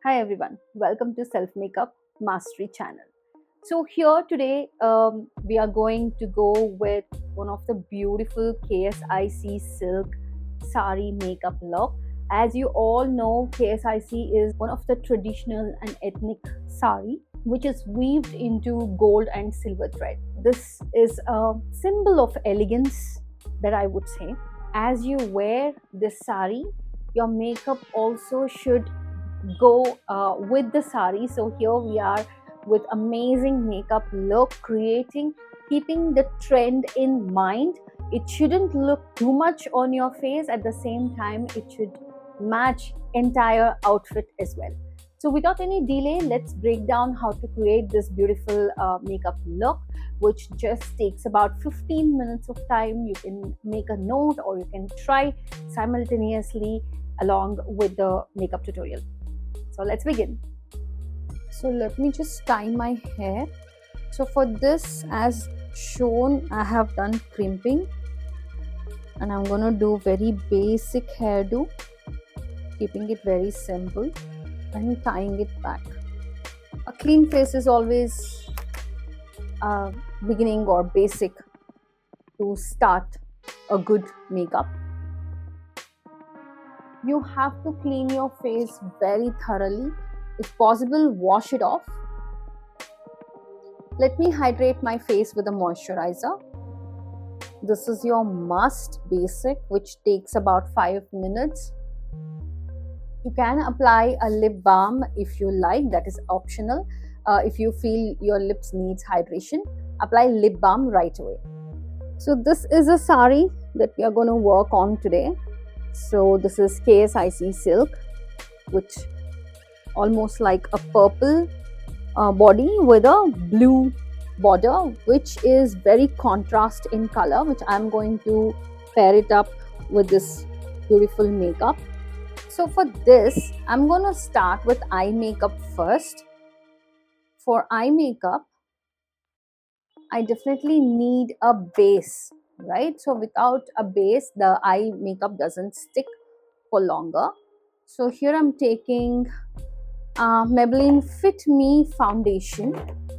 Hi everyone, welcome to Self Makeup Mastery channel. So here today we are going to go with one of the beautiful KSIC silk sari makeup look. As you all know, KSIC is one of the traditional and ethnic sari which is weaved into gold and silver thread. This is a symbol of elegance that I would say. As you wear this sari, your makeup also should go with the sari. So here we are with amazing makeup look, keeping the trend in mind. It shouldn't look too much on your face. At the same time, it should match entire outfit as well. So without any delay, let's break down how to create this beautiful makeup look, which just takes about 15 minutes of time. You can make a note or you can try simultaneously along with the makeup tutorial. So let's begin. So let me just tie my hair. So for this, as shown, I have done crimping and I'm gonna do very basic hairdo, keeping it very simple and tying it back. A clean face is always beginning or basic to start a good makeup. You have to clean your face very thoroughly. If possible, wash it off. Let me hydrate my face with a moisturizer. This is your must basic, which takes about 5 minutes. You can apply a lip balm if you like, that is optional. If you feel your lips needs hydration, apply lip balm right away. So this is a sari that we are going to work on today. So this is KSIC silk, which almost like a purple body with a blue border, which is very contrast in color, which I'm going to pair it up with this beautiful makeup. So for this, I'm going to start with eye makeup first. For eye makeup, I definitely need a base, right? So without a base, the eye makeup doesn't stick for longer. So here I'm taking Maybelline Fit Me foundation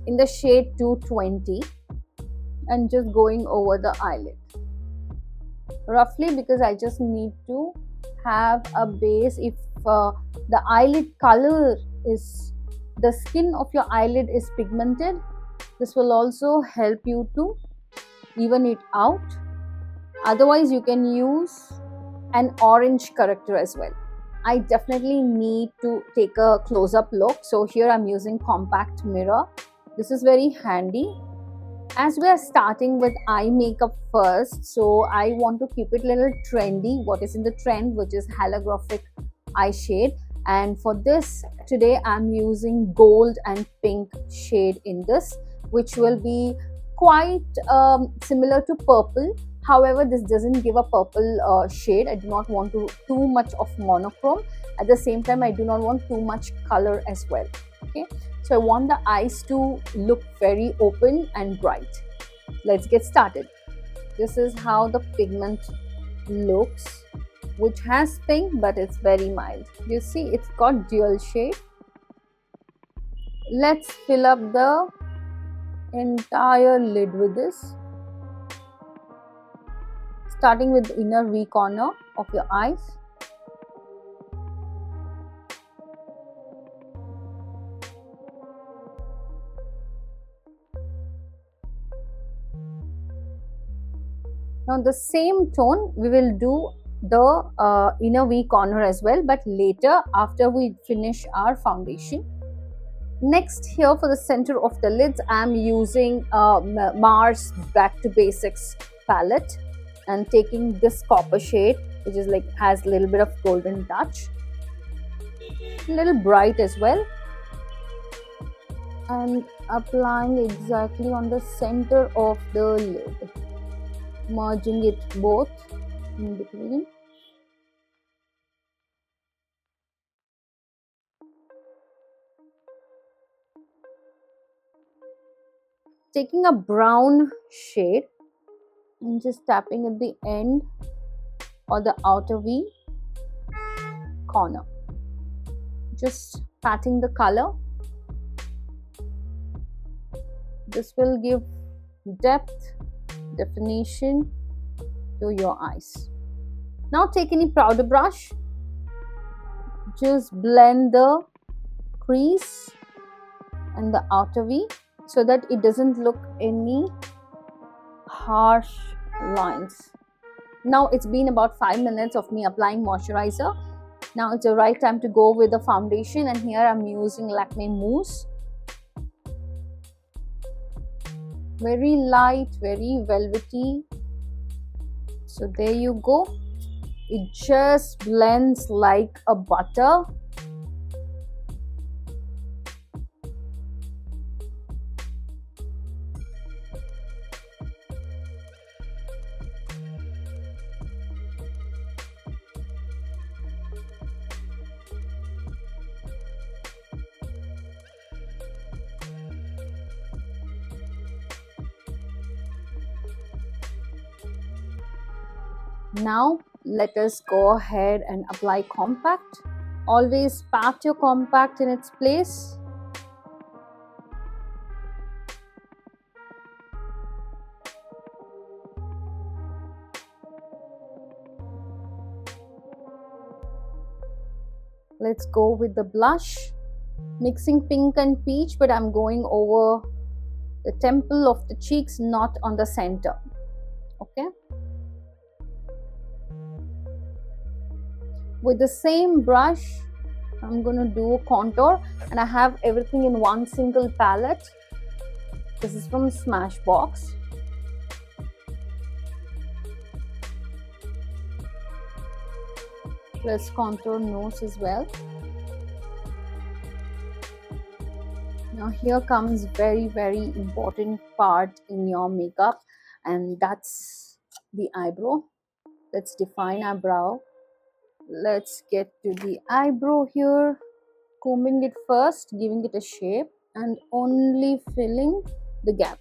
in the shade 220 and just going over the eyelid roughly, because I just need to have a base. If the eyelid color is, the skin of your eyelid is pigmented, this will also help you to even it out. Otherwise, you can use an orange corrector as well. I definitely need to take a close-up look. So here I'm using compact mirror. This is very handy. As we are starting with eye makeup first, so I want to keep it a little trendy. What is in the trend, which is holographic eye shade. And for this, today I'm using gold and pink shade in this, which will be quite similar to purple. However, this doesn't give a purple shade. I do not want too much of monochrome. At the same time, I do not want too much color as well. Okay, so I want the eyes to look very open and bright. Let's get started. This is how the pigment looks, which has pink, but it's very mild. You see, it's got dual shade. Let's fill up the entire lid with this, starting with the inner V corner of your eyes. Now the same tone we will do the inner V corner as well, but later after we finish our foundation. Next, here for the center of the lids, I am using Mars Back to Basics palette and taking this copper shade, which is like has a little bit of golden touch, a little bright as well, and applying exactly on the center of the lid, merging it both in between. Taking a brown shade and just tapping at the end or the outer V corner. Just patting the color. This will give depth, definition to your eyes. Now take any powder brush, just blend the crease and the outer V so that it doesn't look any harsh lines. Now it's been about 5 minutes of me applying moisturizer. Now it's the right time to go with the foundation, and here I'm using Lakme Mousse. Very light, very velvety. So there you go. It just blends like a butter. Now let us go ahead and apply compact. Always pat your compact in its place. Let's go with the blush. Mixing pink and peach, but I'm going over the temple of the cheeks, not on the center. Okay. With the same brush, I'm going to do a contour, and I have everything in one single palette. This is from Smashbox. Let's contour nose as well. Now here comes very important part in your makeup, and that's the eyebrow. Let's define our brow. Let's get to the eyebrow here. Combing it first, giving it a shape, and only filling the gap.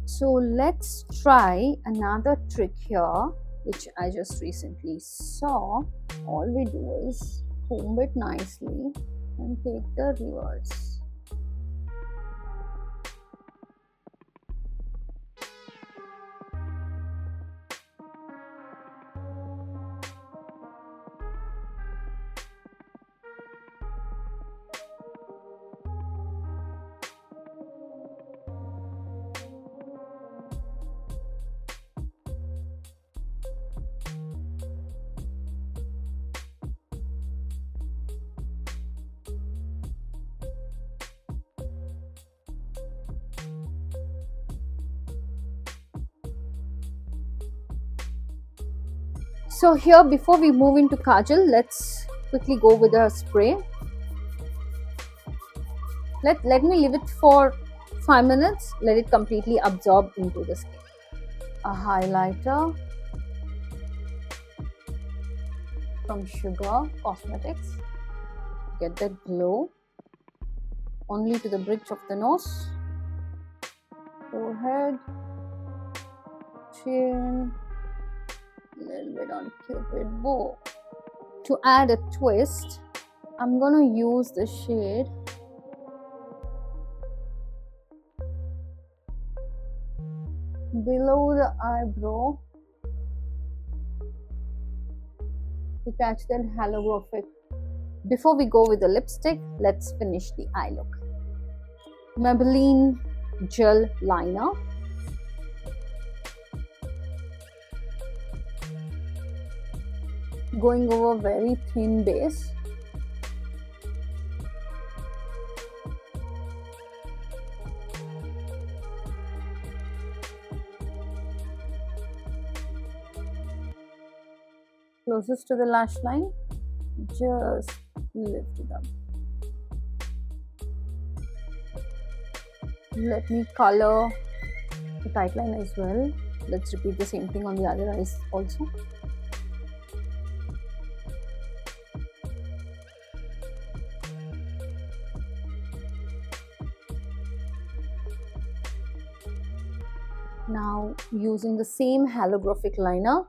So let's try another trick here, which I just recently saw. All we do is comb it nicely and take the reverse. So here, before we move into kajal, let's quickly go with a spray. Let me leave it for 5 minutes. Let it completely absorb into the skin. A highlighter from Sugar Cosmetics. Get that glow. Only to the bridge of the nose, forehead, chin, a little bit on Cupid bow. To add a twist, I'm gonna use the shade below the eyebrow to catch that holographic. Before we go with the lipstick, let's finish the eye look. Maybelline Gel Liner. Going over very thin base. Closest to the lash line, just lift it up. Let me color the tight line as well. Let's repeat the same thing on the other eyes also. Now using the same holographic liner,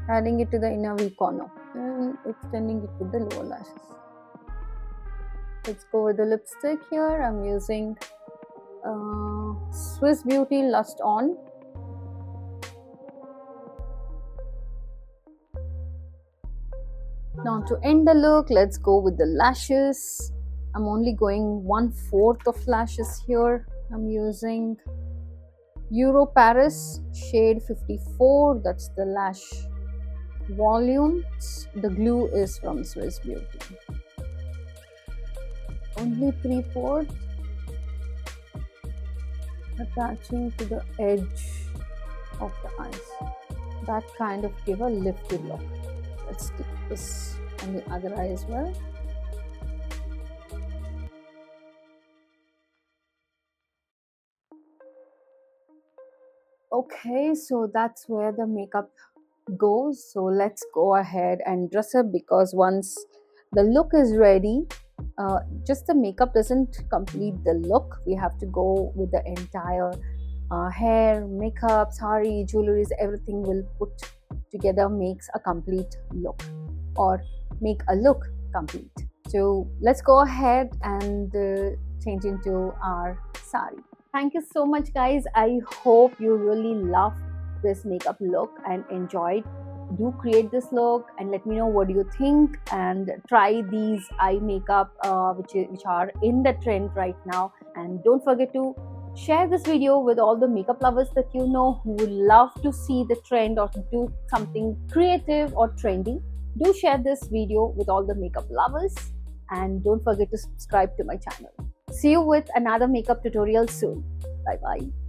adding it to the inner V corner and extending it with the lower lashes. Let's go with the lipstick here. I'm using Swiss Beauty Lust On. Now to end the look, let's go with the lashes. I'm only going 1/4 of lashes here. I'm using Euro Paris shade 54. That's the lash volume. The glue is from Swiss Beauty. Only 3/4 attaching to the edge of the eyes. That kind of give a lifted look. Let's stick this on the other eye as well. Okay, so that's where the makeup goes. So let's go ahead and dress up, because once the look is ready, just the makeup doesn't complete the look. We have to go with the entire hair, makeup, saree, jewelries, everything will put together makes a complete look, or make a look complete. So let's go ahead and change into our saree. Thank you so much, guys. I hope you really love this makeup look and enjoyed. Do create this look and let me know what do you think, and try these eye makeup which are in the trend right now. And don't forget to share this video with all the makeup lovers that you know who would love to see the trend or do something creative or trendy. Do share this video with all the makeup lovers, and don't forget to subscribe to my channel. See you with another makeup tutorial soon. Bye bye.